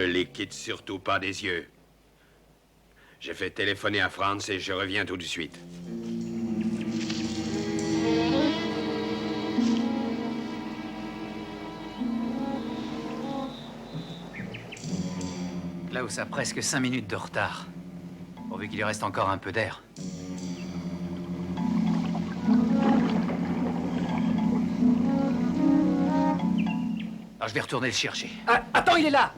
les quitte surtout pas des yeux. J'ai fait téléphoner à Franz et je reviens tout de suite. Klaus a presque 5 minutes de retard. Pourvu qu'il lui reste encore un peu d'air. Alors je vais retourner le chercher. Ah, attends, il est là!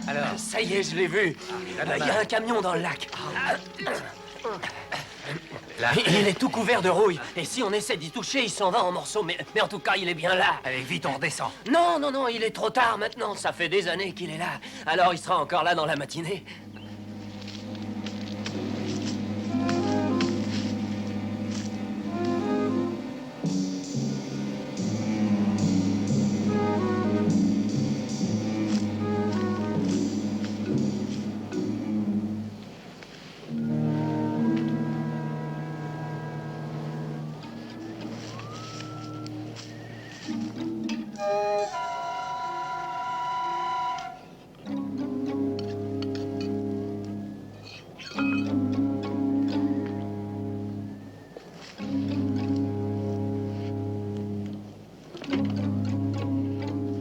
Alors, Ça y est, je l'ai vu. Il y a un camion dans le lac. là, Il est tout couvert de rouille. Et si on essaie d'y toucher, il s'en va en morceaux. Mais en tout cas, il est bien là. allez, vite, on redescend. Non, non, non, il est trop tard maintenant. Ça fait des années qu'il est là. Alors il sera encore là dans la matinée.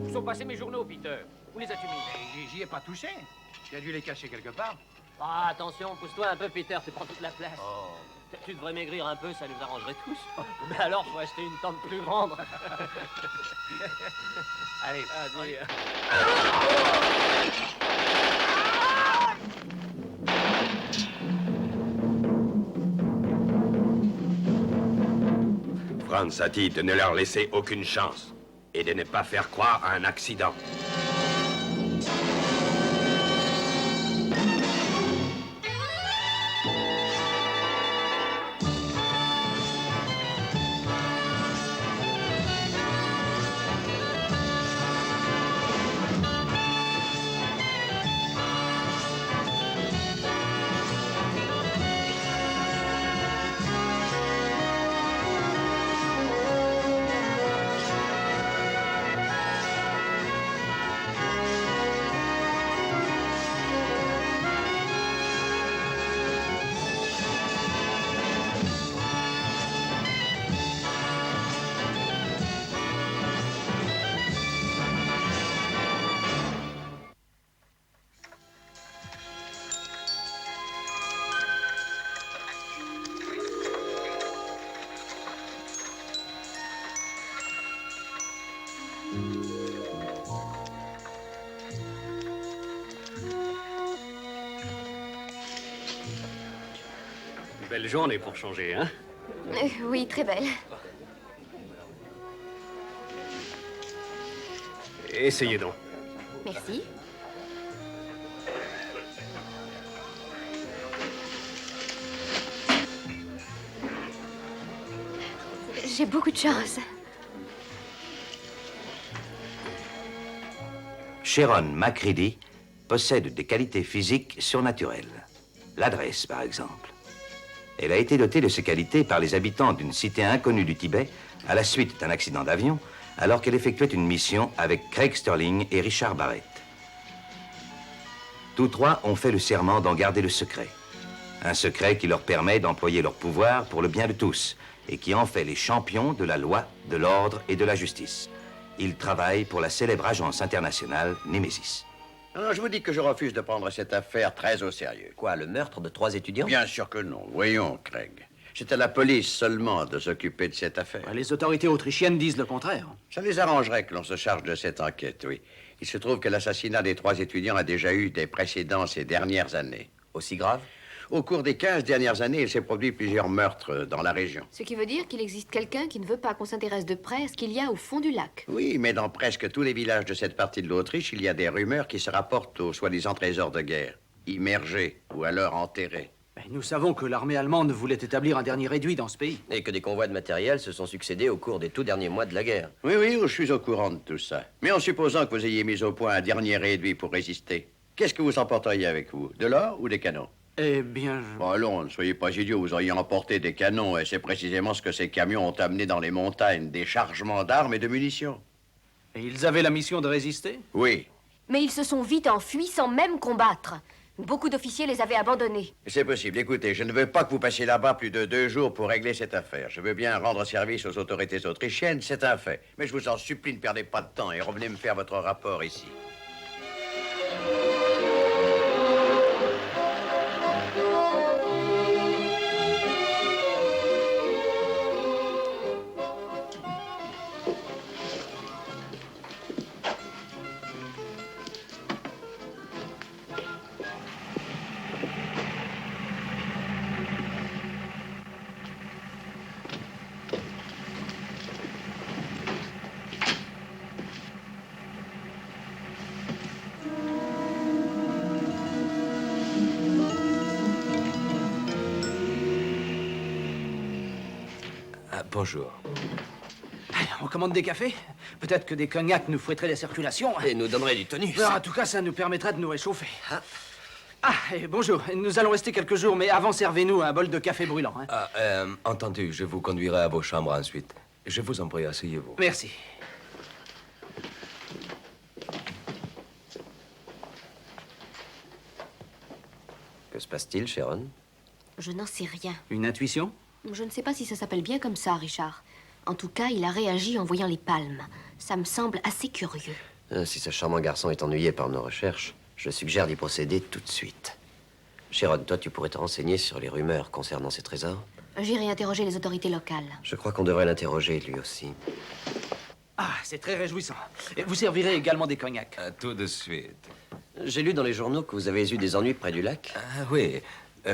Où sont passés mes journaux, Peter? Où les as-tu mis? J'y ai pas touché. Tu as dû les cacher quelque part. Ah, attention, pousse-toi un peu, Peter, tu prends toute la place. Tu devrais maigrir un peu, ça nous arrangerait tous. Mais alors, faut acheter une tente plus grande. Allez, Vas-y. Franz a dit de ne leur laisser aucune chance et de ne pas faire croire à un accident. belle journée pour changer, hein? Oui, très belle. Essayez donc. Merci. J'ai beaucoup de chance. Sharon McCready possède des qualités physiques surnaturelles. L'adresse, par exemple. Elle a été dotée de ces qualités par les habitants d'une cité inconnue du Tibet à la suite d'un accident d'avion, alors qu'elle effectuait une mission avec Craig Sterling et Richard Barrett. Tous trois ont fait le serment d'en garder le secret. Un secret qui leur permet d'employer leur pouvoir pour le bien de tous et qui en fait les champions de la loi, de l'ordre et de la justice. Ils travaillent pour la célèbre agence internationale Nemesis. Alors, je vous dis que je refuse de prendre cette affaire très au sérieux. Quoi, le meurtre de 3 étudiants? Bien sûr que non. Voyons, Craig. C'est à la police seulement de s'occuper de cette affaire. Les autorités autrichiennes disent le contraire. Ça les arrangerait que l'on se charge de cette enquête, oui. Il se trouve que l'assassinat des 3 étudiants a déjà eu des précédents ces dernières années. Aussi grave? Au cours des 15 dernières années, il s'est produit plusieurs meurtres dans la région. Ce qui veut dire qu'il existe quelqu'un qui ne veut pas qu'on s'intéresse de près à ce qu'il y a au fond du lac. Oui, mais dans presque tous les villages de cette partie de l'Autriche, il y a des rumeurs qui se rapportent aux soi-disant trésors de guerre, immergés ou alors enterrés. Nous savons que l'armée allemande voulait établir un dernier réduit dans ce pays. Et que des convois de matériel se sont succédés au cours des tout derniers mois de la guerre. Oui, oui, je suis au courant de tout ça. Mais en supposant que vous ayez mis au point un dernier réduit pour résister, qu'est-ce que vous emporteriez avec vous? De l'or ou des canons? Eh bien, je... Bon, allons, ne soyez pas idiots, vous auriez emporté des canons, et c'est précisément ce que ces camions ont amené dans les montagnes, des chargements d'armes et de munitions. Et ils avaient la mission de résister? Oui, Mais ils se sont vite enfuis sans même combattre. Beaucoup d'officiers les avaient abandonnés. c'est possible. Écoutez, je ne veux pas que vous passiez là-bas plus de 2 jours pour régler cette affaire. Je veux bien rendre service aux autorités autrichiennes, c'est un fait. Mais je vous en supplie, ne perdez pas de temps et revenez me faire votre rapport ici. Bonjour. On commande des cafés? Peut-être que des cognacs nous fouetteraient la circulation. Et nous donnerait du tonus. Alors, en tout cas, ça nous permettra de nous réchauffer. Et bonjour. Nous allons rester quelques jours, mais avant, servez-nous un bol de café brûlant. Hein. Entendu, je vous conduirai à vos chambres ensuite. Je vous en prie, asseyez-vous. Merci. Que se passe-t-il, Sharon? Je n'en sais rien. Une intuition? Je ne sais pas si ça s'appelle bien comme ça, Richard. En tout cas, il a réagi en voyant les palmes. Ça me semble assez curieux. Si ce charmant garçon est ennuyé par nos recherches, je suggère d'y procéder tout de suite. Sharon, toi, tu pourrais te renseigner sur les rumeurs concernant ces trésors? J'irai interroger les autorités locales. Je crois qu'on devrait l'interroger, lui aussi. C'est très réjouissant. Et vous servirez également des cognacs. Tout de suite. J'ai lu dans les journaux que vous avez eu des ennuis près du lac. Oui.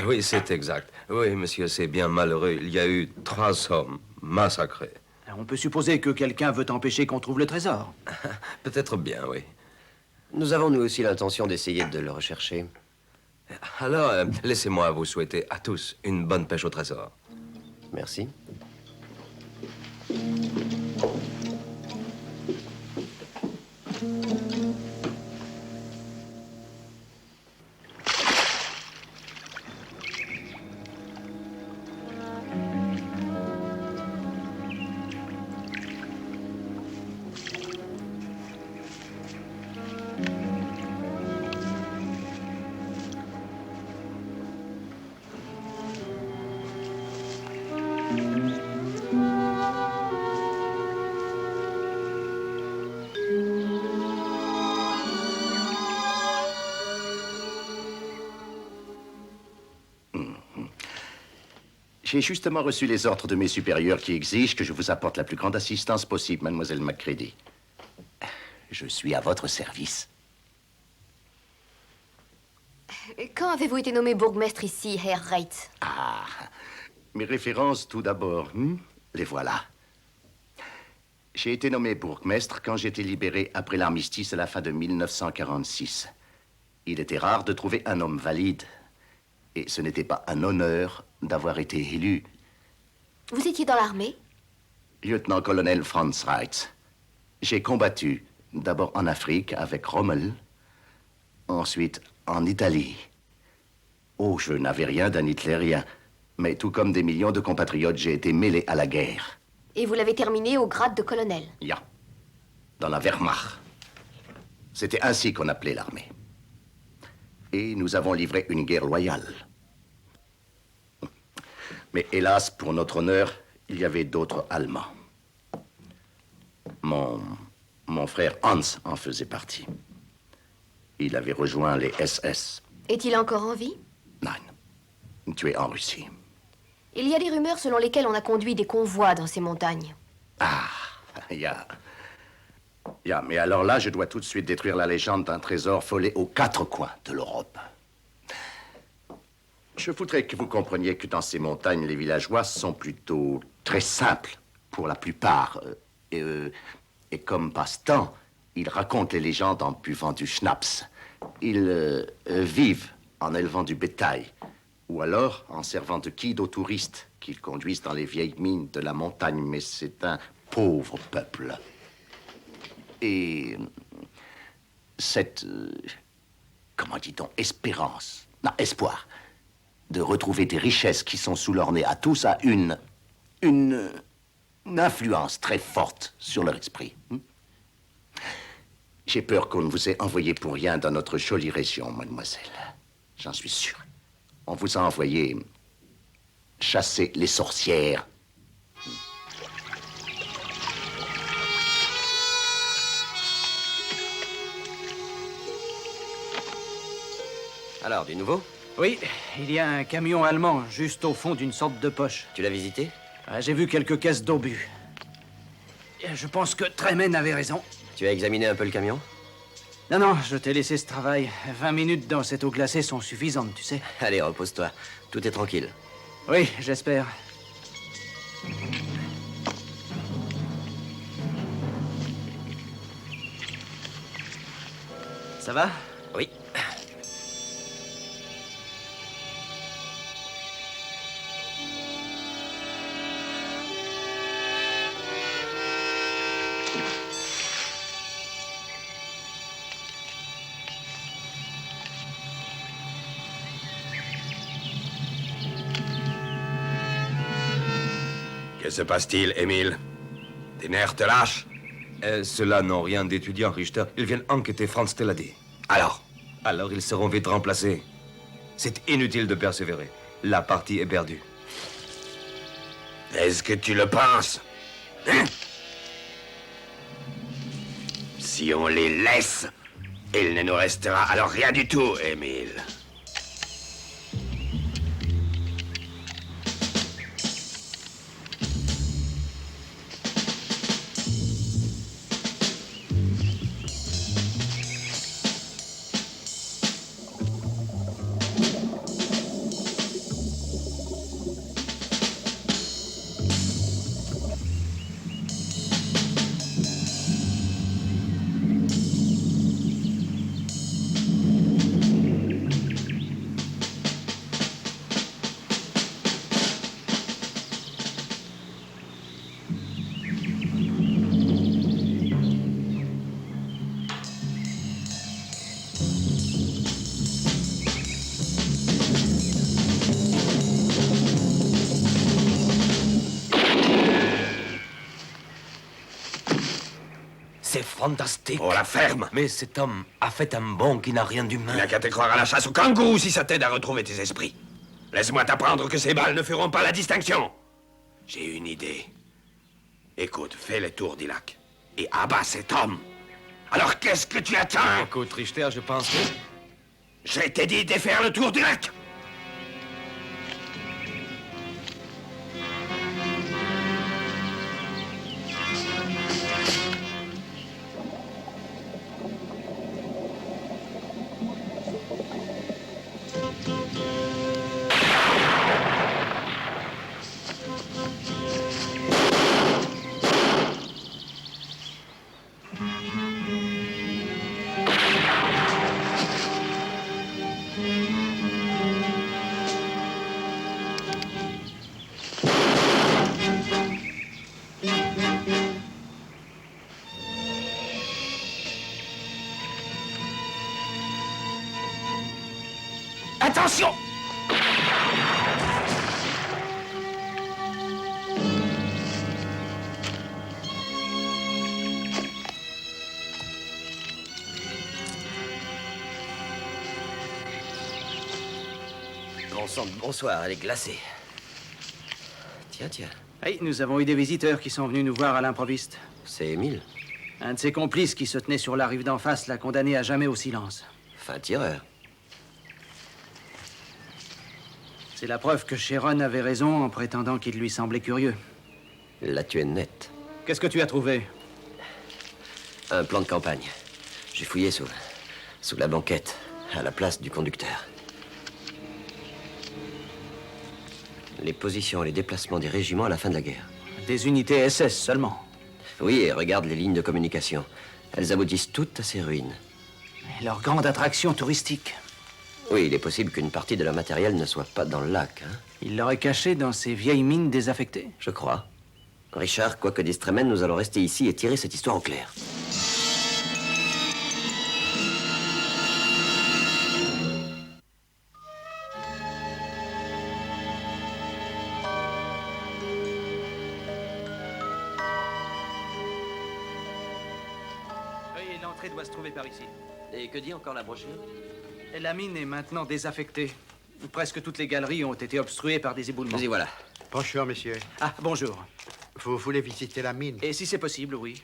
Oui, c'est exact. Oui, monsieur, c'est bien malheureux. Il y a eu 3 hommes massacrés. On peut supposer que quelqu'un veut empêcher qu'on trouve le trésor. Peut-être bien, oui. Nous avons, nous aussi, l'intention d'essayer de le rechercher. Alors, laissez-moi vous souhaiter à tous une bonne pêche au trésor. Merci. J'ai justement reçu les ordres de mes supérieurs qui exigent que je vous apporte la plus grande assistance possible, mademoiselle Macready. Je suis à votre service. Quand avez-vous été nommé bourgmestre ici, Herr Reitz? Mes références tout d'abord, les voilà. J'ai été nommé bourgmestre quand j'ai été libéré après l'armistice à la fin de 1946. Il était rare de trouver un homme valide. Et ce n'était pas un honneur d'avoir été élu. Vous étiez dans l'armée? Lieutenant-colonel Franz Reitz. J'ai combattu d'abord en Afrique avec Rommel, ensuite en Italie. Oh, je n'avais rien d'un hitlérien, mais tout comme des millions de compatriotes, j'ai été mêlé à la guerre. Et vous l'avez terminé au grade de colonel? Ja, dans la Wehrmacht. C'était ainsi qu'on appelait l'armée. Et nous avons livré une guerre loyale. Mais hélas, pour notre honneur, il y avait d'autres Allemands. Mon frère Hans en faisait partie. Il avait rejoint les SS. Est-il encore en vie? Non, tué en Russie. Il y a des rumeurs selon lesquelles on a conduit des convois dans ces montagnes. Mais alors là, je dois tout de suite détruire la légende d'un trésor follet aux 4 coins de l'Europe. Je voudrais que vous compreniez que dans ces montagnes, les villageois sont plutôt très simples, pour la plupart. Et comme passe-temps, ils racontent les légendes en buvant du schnapps. Ils vivent en élevant du bétail, ou alors en servant de guide aux touristes qu'ils conduisent dans les vieilles mines de la montagne. Mais c'est un pauvre peuple. Et cette, comment dit-on, espérance, non, espoir, de retrouver des richesses qui sont sous leur nez à tous a une influence très forte sur leur esprit. J'ai peur qu'on ne vous ait envoyé pour rien dans notre jolie région, mademoiselle. J'en suis sûr. On vous a envoyé chasser les sorcières. Alors, du nouveau? Oui, il y a un camion allemand juste au fond d'une sorte de poche. Tu l'as visité? J'ai vu quelques caisses d'obus. Je pense que Tremen avait raison. Tu as examiné un peu le camion? Non, non, je t'ai laissé ce travail. 20 minutes dans cette eau glacée sont suffisantes, tu sais. Allez, repose-toi. Tout est tranquille. Oui, j'espère. Ça va? Oui. Que se passe-t-il, Émile? Tes nerfs te lâchent? Ceux-là n'ont rien d'étudiant, Richter. Ils viennent enquêter Franz Telladi. Alors? Alors ils seront vite remplacés. C'est inutile de persévérer. La partie est perdue. Est-ce que tu le penses? Hein? Si on les laisse, il ne nous restera alors rien du tout, Émile. C'est fantastique. Pour la ferme. Mais cet homme a fait un bond qui n'a rien d'humain. Il n'a qu'à te croire à la chasse au kangourou si ça t'aide à retrouver tes esprits. Laisse-moi t'apprendre que ces balles ne feront pas la distinction. J'ai une idée. Écoute, fais le tour du lac et abats cet homme. Alors qu'est-ce que tu attends? Écoute, Richter, je pense que... Je t'ai dit de faire le tour du lac. Attention! Bonsoir, elle est glacée. Tiens, tiens. Hey, nous avons eu des visiteurs qui sont venus nous voir à l'improviste. C'est Émile. Un de ses complices qui se tenait sur la rive d'en face l'a condamné à jamais au silence. Fin tireur. C'est la preuve que Sharon avait raison en prétendant qu'il lui semblait curieux. Il l'a tué net. Qu'est-ce que tu as trouvé? Un plan de campagne. J'ai fouillé sous la banquette, à la place du conducteur. Les positions et les déplacements des régiments à la fin de la guerre. Des unités SS seulement. Oui, et regarde les lignes de communication. Elles aboutissent toutes à ces ruines. Et leur grande attraction touristique. Oui, il est possible qu'une partie de leur matériel ne soit pas dans le lac, hein? Il l'aurait caché dans ces vieilles mines désaffectées. Je crois. Richard, quoi que dise Tremen, nous allons rester ici et tirer cette histoire au clair. Et l'entrée doit se trouver par ici. Et que dit encore la brochure? Et la mine est maintenant désaffectée. Presque toutes les galeries ont été obstruées par des éboulements. Nous y voilà. Bonjour, monsieur. Ah, bonjour. Vous voulez visiter la mine? Et si c'est possible, oui.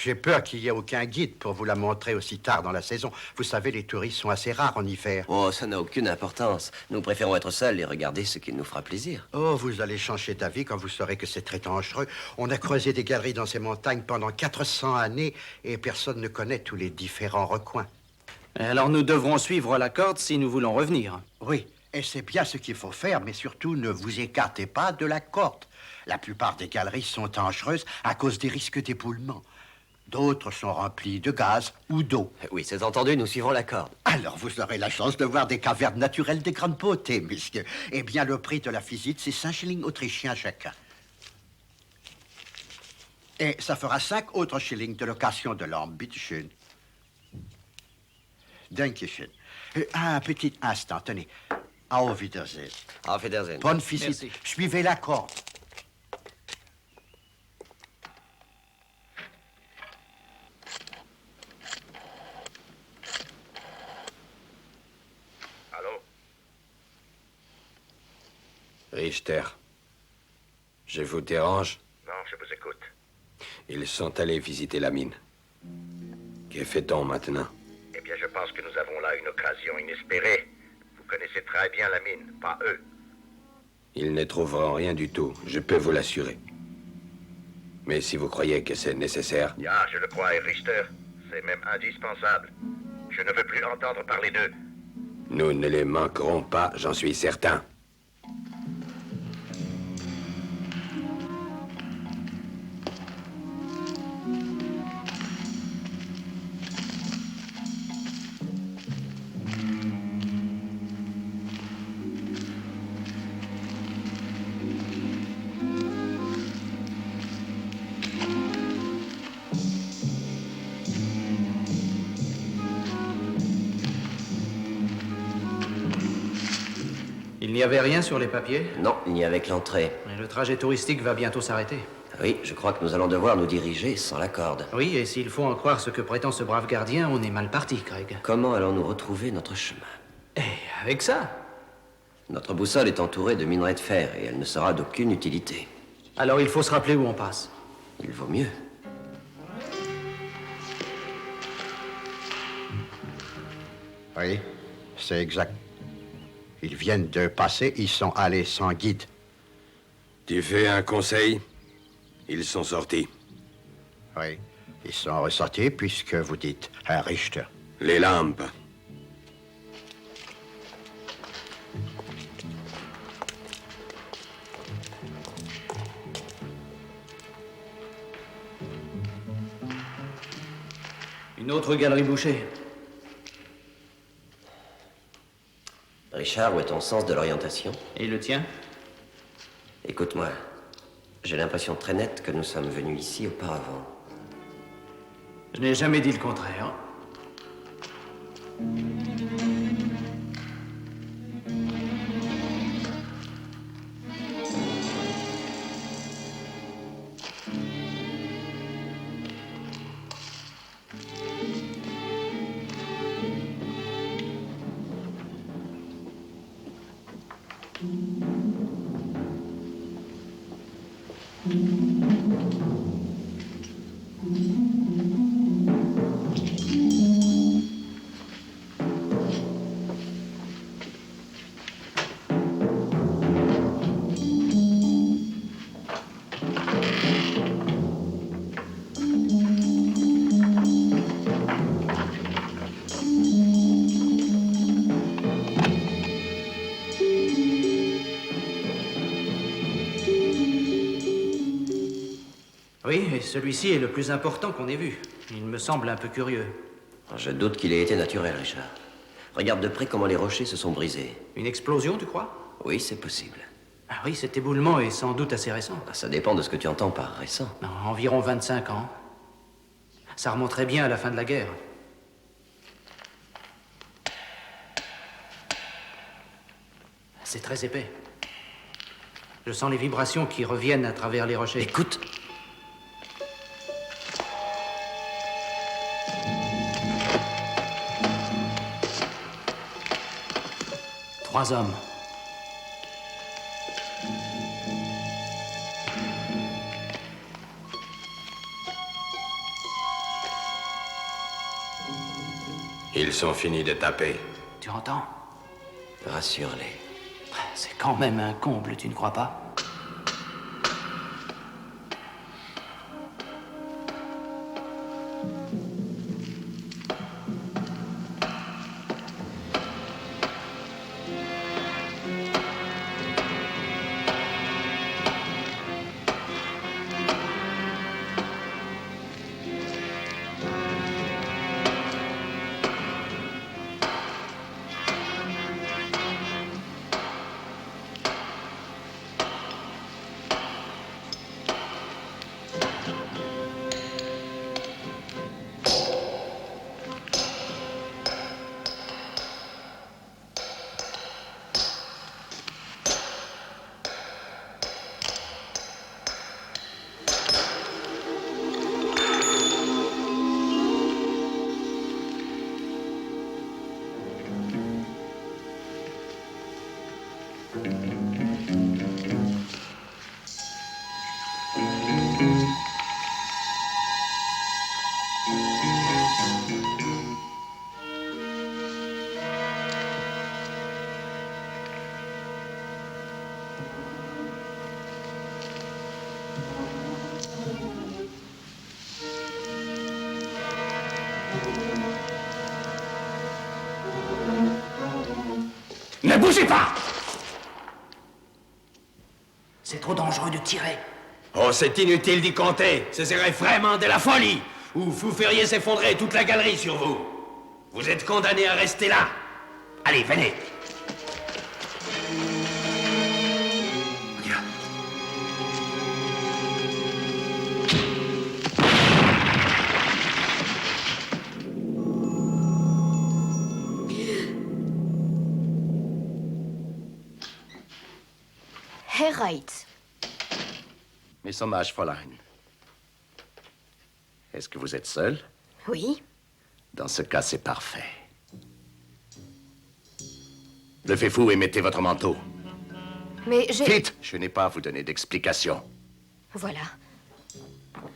J'ai peur qu'il n'y ait aucun guide pour vous la montrer aussi tard dans la saison. Vous savez, les touristes sont assez rares en hiver. Oh, ça n'a aucune importance. Nous préférons être seuls et regarder ce qui nous fera plaisir. Oh, vous allez changer d'avis quand vous saurez que c'est très dangereux. On a creusé des galeries dans ces montagnes pendant 400 années et personne ne connaît tous les différents recoins. Alors nous devrons suivre la corde si nous voulons revenir. Oui, et c'est bien ce qu'il faut faire, mais surtout ne vous écartez pas de la corde. La plupart des galeries sont dangereuses à cause des risques d'éboulement. D'autres sont remplies de gaz ou d'eau. Oui, c'est entendu, nous suivrons la corde. Alors, vous aurez la chance de voir des cavernes naturelles de grande beauté, monsieur. Eh bien, le prix de la visite, c'est 5 shillings autrichiens chacun. Et ça fera 5 autres shillings de location de lampe. Bitteschön. Dankeschön. Un petit instant, tenez. Auf Wiedersehen. Auf Wiedersehen. Bonne visite. Merci. Suivez la corde. Richter, je vous dérange? Non, je vous écoute. Ils sont allés visiter la mine. Que fait-on maintenant? Eh bien, je pense que nous avons là une occasion inespérée. Vous connaissez très bien la mine, pas eux. Ils ne trouveront rien du tout, je peux vous l'assurer. Mais si vous croyez que c'est nécessaire... Ah, je le crois, Richter. C'est même indispensable. Je ne veux plus entendre parler d'eux. Nous ne les manquerons pas, j'en suis certain. Il n'y avait rien sur les papiers? Non, il n'y avait que l'entrée. Et le trajet touristique va bientôt s'arrêter. Oui, je crois que nous allons devoir nous diriger sans la corde. Oui, et s'il faut en croire ce que prétend ce brave gardien, on est mal parti, Craig. Comment allons-nous retrouver notre chemin? Et avec ça? Notre boussole est entourée de minerais de fer et elle ne sera d'aucune utilité. Alors il faut se rappeler où on passe. Il vaut mieux. Oui, c'est exact. Ils viennent de passer, ils sont allés sans guide. Tu fais un conseil? Ils sont sortis. Oui, ils sont ressortis puisque vous dites un Richter. Les lampes. Une autre galerie bouchée. Richard, où est ton sens de l'orientation? Et le tien? Écoute-moi. J'ai l'impression très nette que nous sommes venus ici auparavant. Je n'ai jamais dit le contraire. Oui, et celui-ci est le plus important qu'on ait vu. Il me semble un peu curieux. Je doute qu'il ait été naturel, Richard. Regarde de près comment les rochers se sont brisés. Une explosion, tu crois? Oui, c'est possible. Ah oui, cet éboulement est sans doute assez récent. Ça dépend de ce que tu entends par récent. Non, environ 25 ans. Ça remonterait bien à la fin de la guerre. C'est très épais. Je sens les vibrations qui reviennent à travers les rochers. Écoute. 3 hommes. Ils sont finis de taper. Tu entends? Rassure-les. C'est quand même un comble, tu ne crois pas? Ne bougez pas! C'est trop dangereux de tirer. Oh, c'est inutile d'y compter. Ce serait vraiment de la folie. Ou vous feriez s'effondrer toute la galerie sur vous. Vous êtes condamné à rester là. Allez, venez. Herr Reitz. Mes hommages, Fräulein. Est-ce que vous êtes seul? Oui. Dans ce cas, c'est parfait. Levez-vous et mettez votre manteau. Mais j'ai... Vite! Je n'ai pas à vous donner d'explication. Voilà.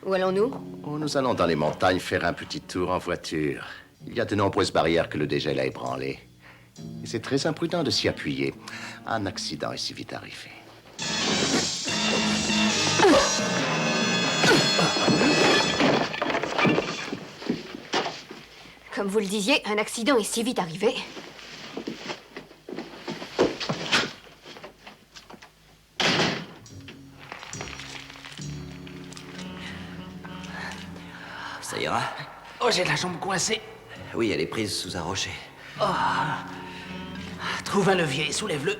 Où allons-nous? Oh, nous allons dans les montagnes faire un petit tour en voiture. Il y a de nombreuses barrières que le dégel a ébranlées. Et c'est très imprudent de s'y appuyer. Un accident est si vite arrivé. Comme vous le disiez, un accident est si vite arrivé. Ça ira? Oh, j'ai la jambe coincée. Oui, elle est prise sous un rocher. Oh. Trouve un levier et soulève-le.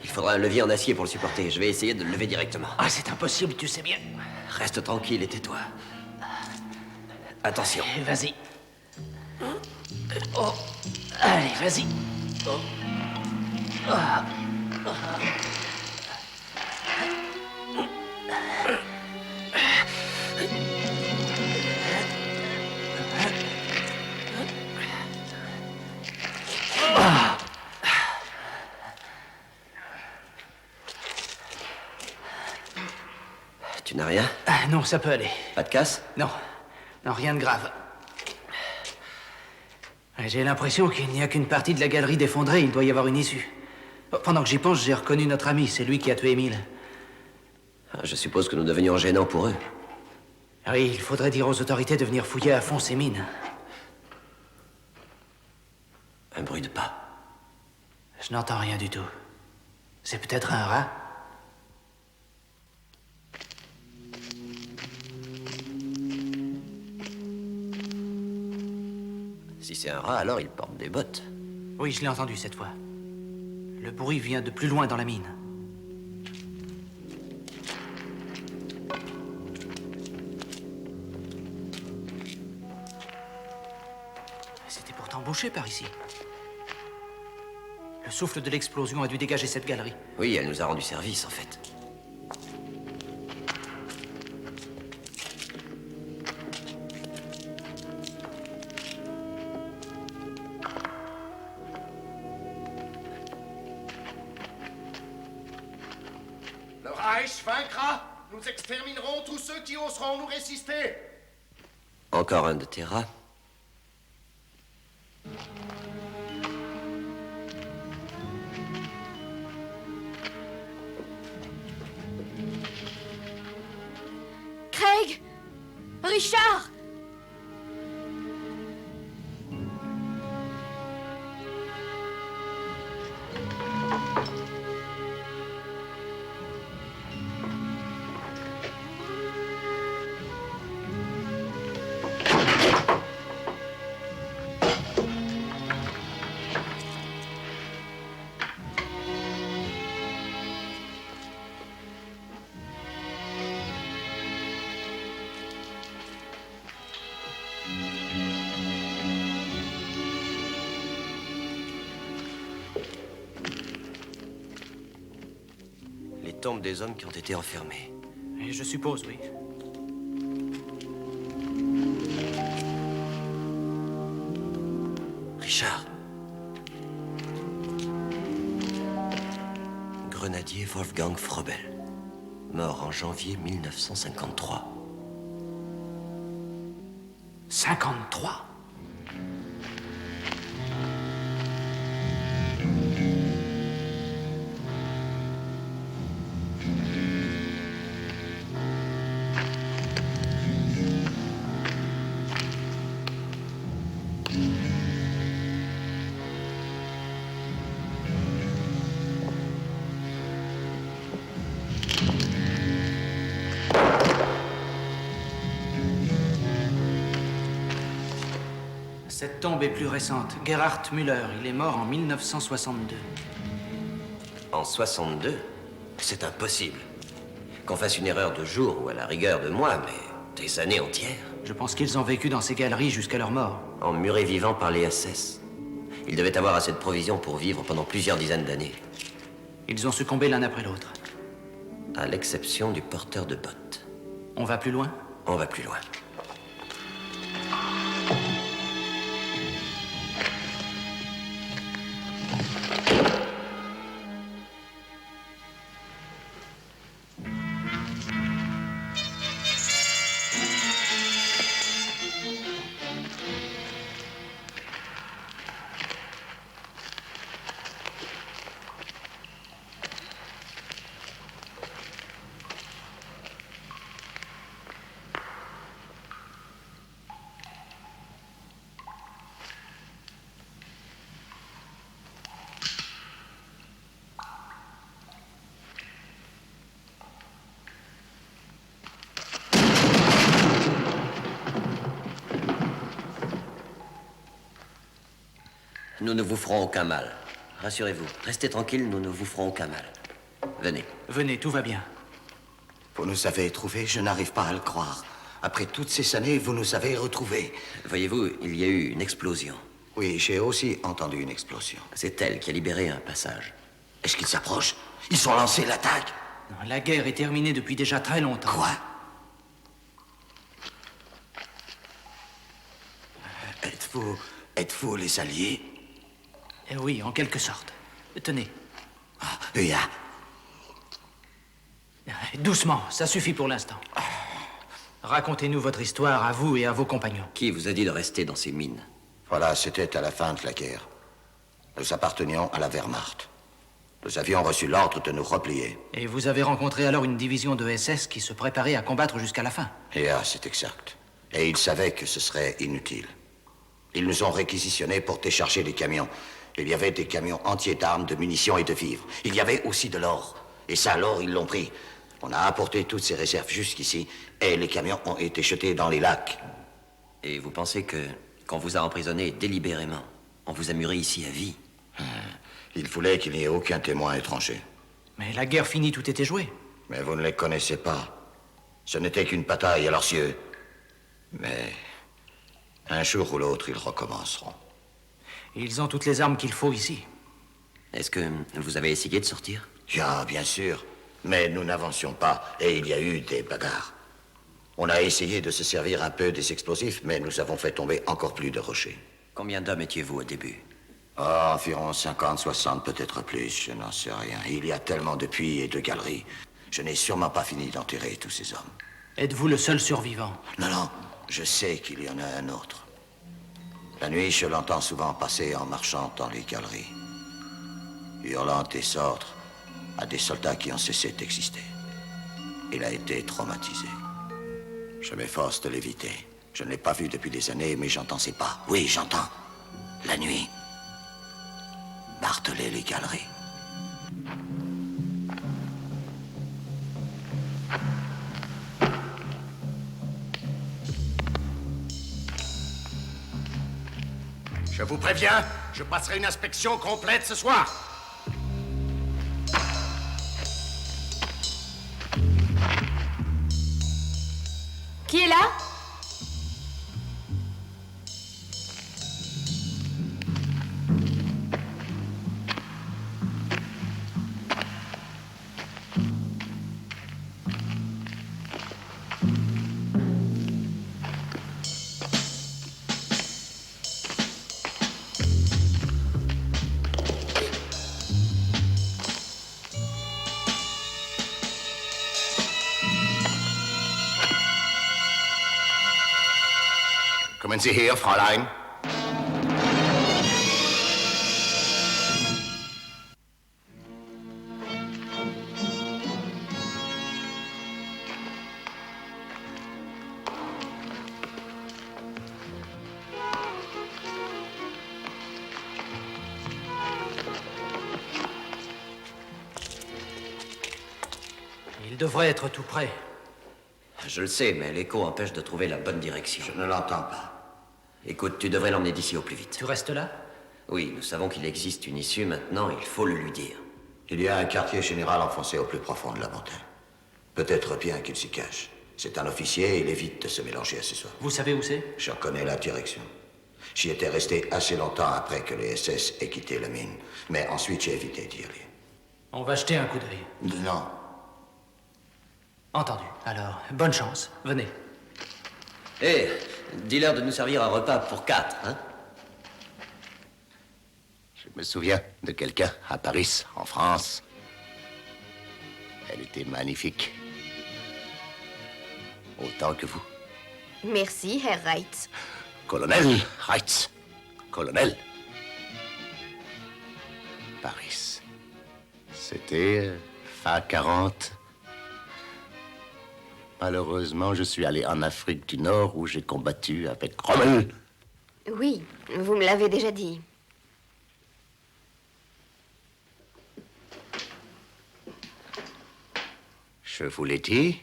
Il faudra un levier en acier pour le supporter. Je vais essayer de le lever directement. Ah, c'est impossible, tu sais bien. Reste tranquille et tais-toi. Attention. Vas-y. Oh. Allez, vas-y. Oh. Ah. Tu n'as rien? Ah, non, ça peut aller. Pas de casse? Non. Non, rien de grave. J'ai l'impression qu'il n'y a qu'une partie de la galerie d'effondrée. Il doit y avoir une issue. Pendant que j'y pense, j'ai reconnu notre ami. C'est lui qui a tué Émile. Je suppose que nous devenions gênants pour eux. Oui, il faudrait dire aux autorités de venir fouiller à fond ces mines. Un bruit de pas. Je n'entends rien du tout. C'est peut-être un rat? Si c'est un rat, alors il porte des bottes. Oui, je l'ai entendu cette fois. Le bruit vient de plus loin dans la mine. C'était pourtant bouché par ici. Le souffle de l'explosion a dû dégager cette galerie. Oui, elle nous a rendu service, en fait. Daesh vaincra, nous exterminerons tous ceux qui oseront nous résister. Encore un de tes rats? Craig! Richard! Les tombes des hommes qui ont été enfermés. Et je suppose, oui. Richard. Grenadier Wolfgang Frobel. Mort en janvier 1953. 53? Cette tombe est plus récente. Gerhard Müller, il est mort en 1962. En 62? C'est impossible. Qu'on fasse une erreur de jour ou à la rigueur de mois, mais des années entières. Je pense qu'ils ont vécu dans ces galeries jusqu'à leur mort. Emmurés vivants par les SS. Ils devaient avoir assez de provisions pour vivre pendant plusieurs dizaines d'années. Ils ont succombé l'un après l'autre. À l'exception du porteur de bottes. On va plus loin? On va plus loin. Nous ne vous ferons aucun mal. Rassurez-vous. Restez tranquille, nous ne vous ferons aucun mal. Venez. Venez, tout va bien. Vous nous avez trouvés, je n'arrive pas à le croire. Après toutes ces années, vous nous avez retrouvés. Voyez-vous, il y a eu une explosion. Oui, j'ai aussi entendu une explosion. C'est elle qui a libéré un passage. Est-ce qu'ils s'approchent? Ils ont lancé l'attaque. Non, la guerre est terminée depuis déjà très longtemps. Quoi? Êtes-vous les alliés? Eh oui, en quelque sorte. Tenez. Doucement, ça suffit pour l'instant. Racontez-nous votre histoire à vous et à vos compagnons. Qui vous a dit de rester dans ces mines? Voilà, c'était à la fin de la guerre. Nous appartenions à la Wehrmacht. Nous avions reçu l'ordre de nous replier. Et vous avez rencontré alors une division de SS qui se préparait à combattre jusqu'à la fin? C'est exact. Et ils savaient que ce serait inutile. Ils nous ont réquisitionnés pour décharger les camions. Il y avait des camions entiers d'armes, de munitions et de vivres. Il y avait aussi de l'or. Et ça, l'or, ils l'ont pris. On a apporté toutes ces réserves jusqu'ici, et les camions ont été jetés dans les lacs. Et vous pensez que, qu'on vous a emprisonné délibérément, on vous a muré ici à vie? Ils voulaient qu'il n'y ait aucun témoin étranger. Mais la guerre finie, tout était joué. Mais vous ne les connaissez pas. Ce n'était qu'une bataille à leurs yeux. Mais un jour ou l'autre, ils recommenceront. Ils ont toutes les armes qu'il faut ici. Est-ce que vous avez essayé de sortir? Bien sûr. Mais nous n'avancions pas, et il y a eu des bagarres. On a essayé de se servir un peu des explosifs, mais nous avons fait tomber encore plus de rochers. Combien d'hommes étiez-vous au début? Environ 50, 60, peut-être plus, je n'en sais rien. Il y a tellement de puits et de galeries. Je n'ai sûrement pas fini d'enterrer tous ces hommes. Êtes-vous le seul survivant? Non, non, je sais qu'il y en a un autre. La nuit, je l'entends souvent passer en marchant dans les galeries, hurlant des ordres à des soldats qui ont cessé d'exister. Il a été traumatisé. Je m'efforce de l'éviter. Je ne l'ai pas vu depuis des années, mais j'entends ses pas. Oui, j'entends. La nuit. Marteler les galeries. Je vous préviens, je passerai une inspection complète ce soir. Qui est là? Kommen Sie her, Fräulein. Il devrait être tout prêt. Je le sais, mais l'écho empêche de trouver la bonne direction. Je ne l'entends pas. Écoute, tu devrais l'emmener d'ici au plus vite. Tu restes là? Oui, nous savons qu'il existe une issue maintenant, il faut le lui dire. Il y a un quartier général enfoncé au plus profond de la montagne. Peut-être bien qu'il s'y cache. C'est un officier et il évite de se mélanger à ce soir. Vous savez où c'est? J'en connais la direction. J'y étais resté assez longtemps après que les SS aient quitté la mine. Mais ensuite, j'ai évité d'y aller. On va jeter un coup d'œil. Non. Entendu. Alors, bonne chance. Venez. Hé, dis-leur de nous servir un repas pour 4, hein? Je me souviens de quelqu'un à Paris, en France. Elle était magnifique. Autant que vous. Merci, Herr Reitz. Colonel Reitz. Colonel. Paris. C'était fin 40. Malheureusement, je suis allé en Afrique du Nord où j'ai combattu avec Rommel. Oui, vous me l'avez déjà dit. Je vous l'ai dit.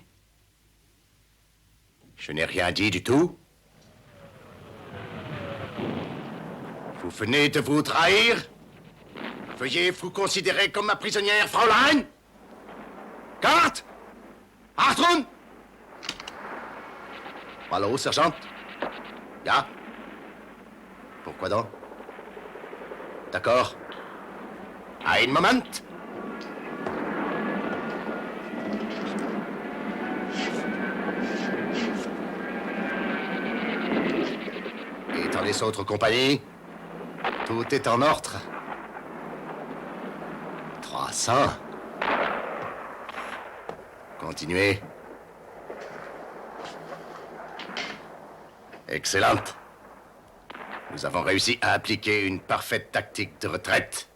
Je n'ai rien dit du tout. Vous venez de vous trahir. Veuillez vous considérer comme ma prisonnière, Fräulein. Carte. Hartun. Hallo, sergent. Ja. Pourquoi donc? D'accord. Un moment. Et dans les autres compagnies, tout est en ordre. 300. Continuez. Excellente. Nous avons réussi à appliquer une parfaite tactique de retraite.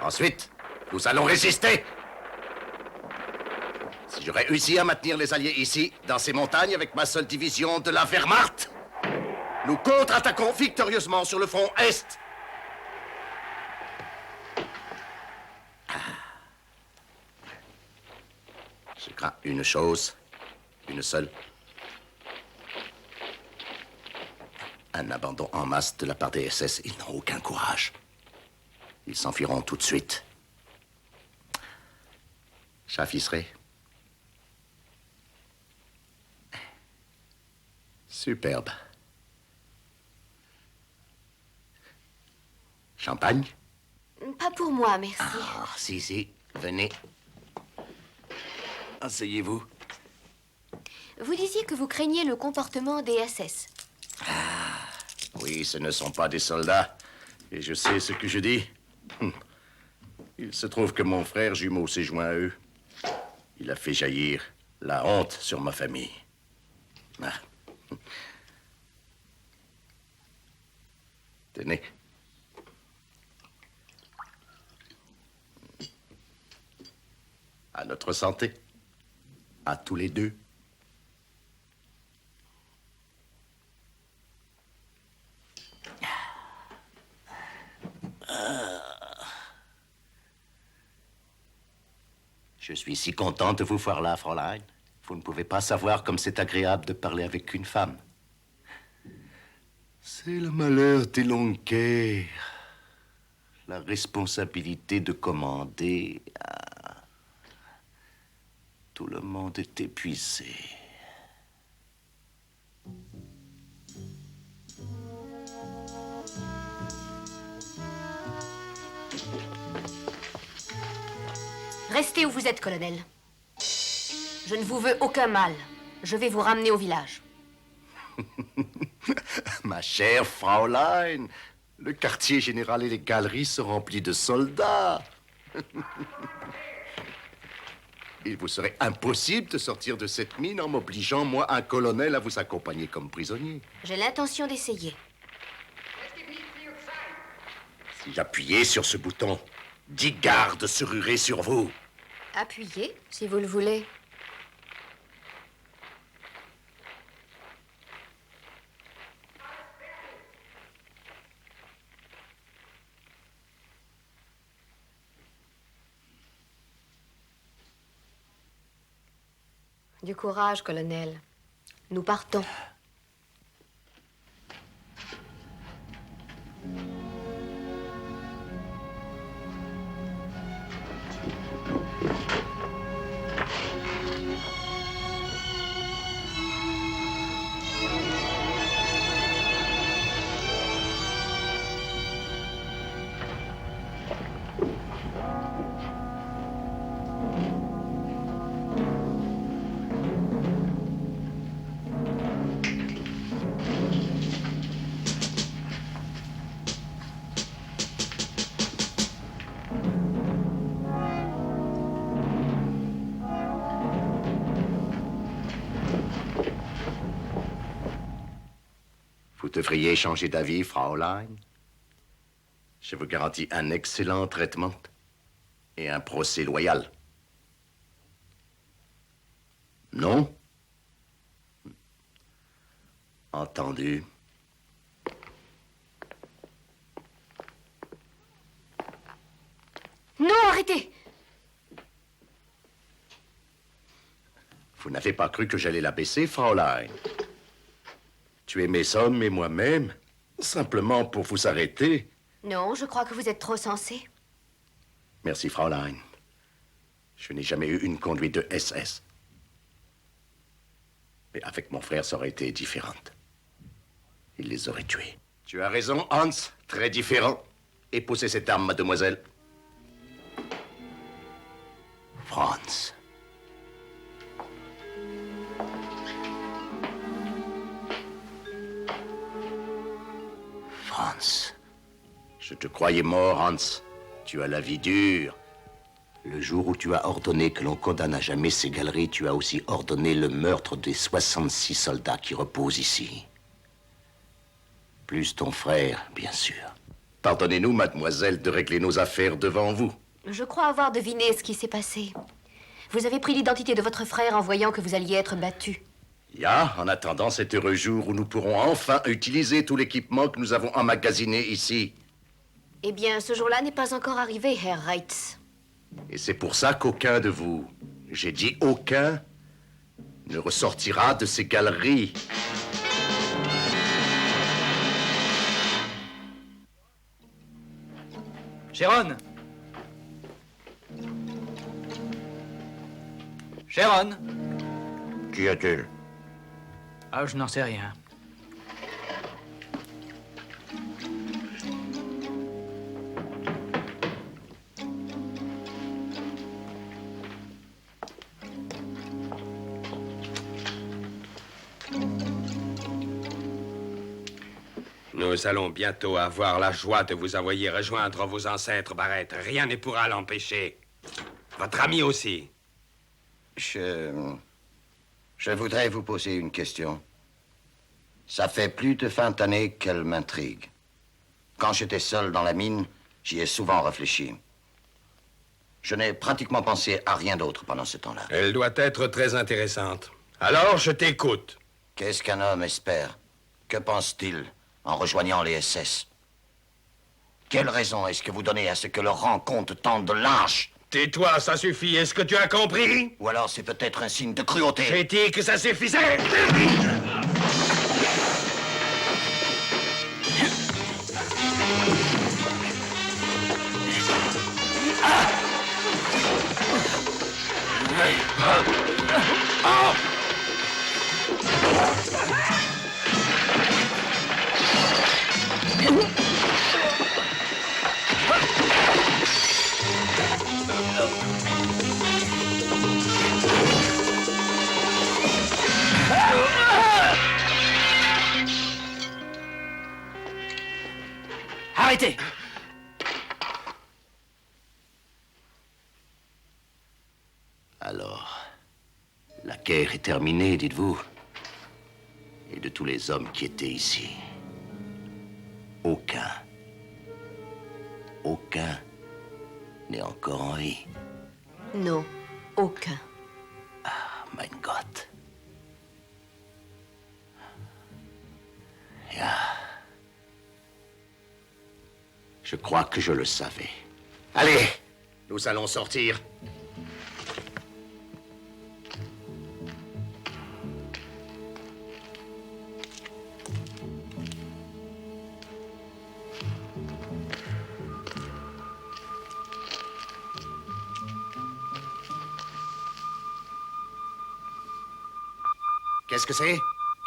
Ensuite, nous allons résister. Si je réussis à maintenir les Alliés ici, dans ces montagnes, avec ma seule division de la Wehrmacht, nous contre-attaquons victorieusement sur le front Est. Je crains une chose, une seule. Un abandon en masse de la part des SS. Ils n'ont aucun courage. Ils s'enfuiront tout de suite. J'afficherai. Superbe. Champagne? Pas pour moi, merci. Ah, si, venez. Asseyez-vous. Vous disiez que vous craigniez le comportement des SS. Oui, ce ne sont pas des soldats. Et je sais ce que je dis. Il se trouve que mon frère jumeau s'est joint à eux. Il Il a fait jaillir la honte sur ma famille. Ah. Tenez. À notre santé. À tous les deux. Je suis si content de vous voir là, Fräulein. Vous ne pouvez pas savoir comme c'est agréable de parler avec une femme. C'est le malheur des longues guerres. La responsabilité de commander. Ah. Tout le monde est épuisé. Restez où vous êtes, colonel. Je ne vous veux aucun mal. Je vais vous ramener au village. Ma chère Fräulein, le quartier général et les galeries sont remplis de soldats. Il vous serait impossible de sortir de cette mine en m'obligeant, moi, un colonel, à vous accompagner comme prisonnier. J'ai l'intention d'essayer. Si j'appuyais sur ce bouton, 10 gardes se rueraient sur vous. Appuyez, si vous le voulez. Du courage, colonel. Nous partons. Vous devriez changer d'avis, Fräulein. Je vous garantis un excellent traitement et un procès loyal. Non? Entendu. Non, arrêtez! Vous n'avez pas cru que j'allais la baisser, Fräulein? Tuer mes hommes et moi-même, simplement pour vous arrêter. Non, je crois que vous êtes trop sensé. Merci, Fräulein. Je n'ai jamais eu une conduite de SS. Mais avec mon frère, ça aurait été différent. Il les aurait tués. Tu as raison, Hans. Très différent. Épousez cette arme, mademoiselle. Franz. Franz. Je te croyais mort, Hans. Tu as la vie dure. Le jour où tu as ordonné que l'on condamne à jamais ces galeries, tu as aussi ordonné le meurtre des 66 soldats qui reposent ici. Plus ton frère, bien sûr. Pardonnez-nous, mademoiselle, de régler nos affaires devant vous. Je crois avoir deviné ce qui s'est passé. Vous avez pris l'identité de votre frère en voyant que vous alliez être battu. En attendant cet heureux jour où nous pourrons enfin utiliser tout l'équipement que nous avons emmagasiné ici. Eh bien, ce jour-là n'est pas encore arrivé, Herr Reitz. Et c'est pour ça qu'aucun de vous, j'ai dit aucun, ne ressortira de ces galeries. Sharon! Sharon! Qu'y a-t-il? Ah, je n'en sais rien. Nous allons bientôt avoir la joie de vous envoyer rejoindre vos ancêtres, Barrett. Rien ne pourra l'empêcher. Votre ami aussi. Je voudrais vous poser une question. Ça fait plus de 20 années qu'elle m'intrigue. Quand j'étais seul dans la mine, j'y ai souvent réfléchi. Je n'ai pratiquement pensé à rien d'autre pendant ce temps-là. Elle doit être très intéressante. Alors, je t'écoute. Qu'est-ce qu'un homme espère? Que pense-t-il en rejoignant les SS? Quelle raison est-ce que vous donnez à ce que leur rang compte tant de lâches? Tais-toi, ça suffit. Est-ce que tu as compris? Ou alors c'est peut-être un signe de cruauté. J'ai dit que ça suffisait. Arrêtez! Alors, la guerre est terminée, dites-vous? Et de tous les hommes qui étaient ici, aucun n'est encore en vie. Non, aucun. Ah, mein Gott. Ja. Je crois que je le savais. Allez, nous allons sortir. Qu'est-ce que c'est?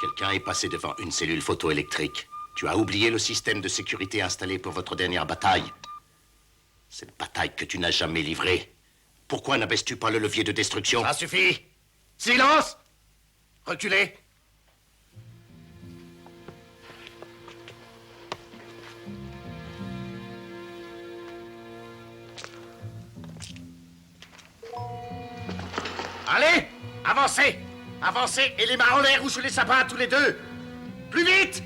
Quelqu'un est passé devant une cellule photoélectrique. Tu as oublié le système de sécurité installé pour votre dernière bataille. Cette bataille que tu n'as jamais livrée. Pourquoi n'abaisses-tu pas le levier de destruction? Ça suffit! Silence! Reculez! Allez! Avancez! Avancez et les mains en l'air ou je les abat tous les deux! Plus vite!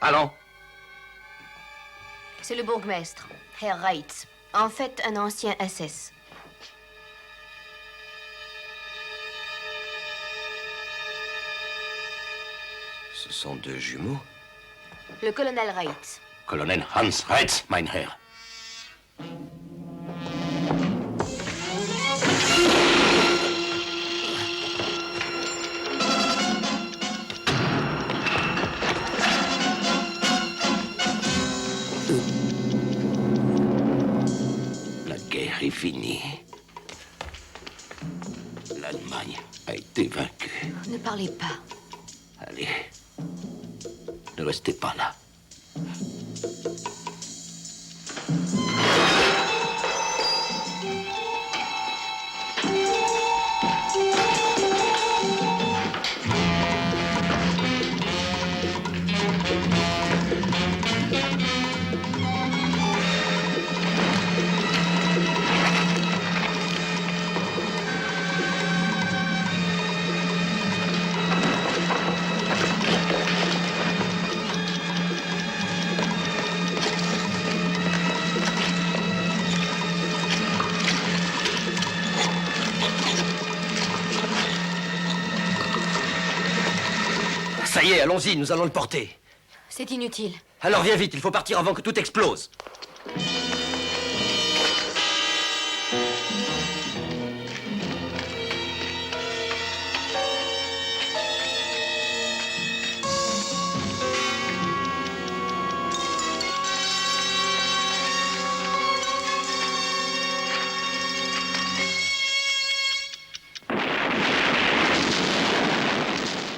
Allons. C'est le bourgmestre, Herr Reitz. En fait, un ancien SS. Ce sont deux jumeaux. Le colonel Reitz. Colonel Hans Reitz, mein Herr. La guerre est finie. L'Allemagne a été vaincue. Ne parlez pas. Allez, ne restez pas là. Ça y est, allons-y, nous allons le porter. C'est inutile. Alors viens vite, il faut partir avant que tout explose.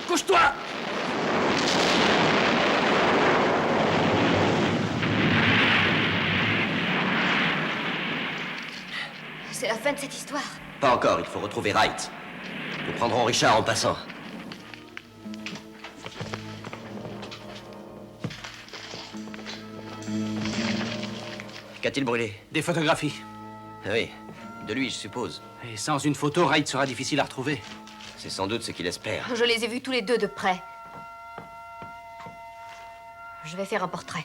Couche-toi! C'est la fin de cette histoire. Pas encore, il faut retrouver Wright. Nous prendrons Richard en passant. Qu'a-t-il brûlé? Des photographies. Ah oui, de lui, je suppose. Et sans une photo, Wright sera difficile à retrouver. C'est sans doute ce qu'il espère. Je les ai vus tous les deux de près. Je vais faire un portrait.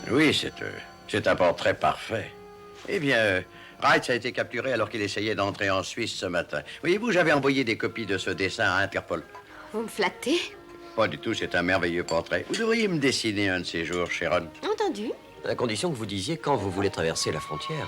Oui, c'est un portrait parfait. Eh bien, Wright a été capturé alors qu'il essayait d'entrer en Suisse ce matin. Voyez-vous, j'avais envoyé des copies de ce dessin à Interpol. Vous me flattez? Pas du tout, c'est un merveilleux portrait. Vous devriez me dessiner un de ces jours, Sharon. Entendu. À condition que vous disiez quand vous voulez traverser la frontière.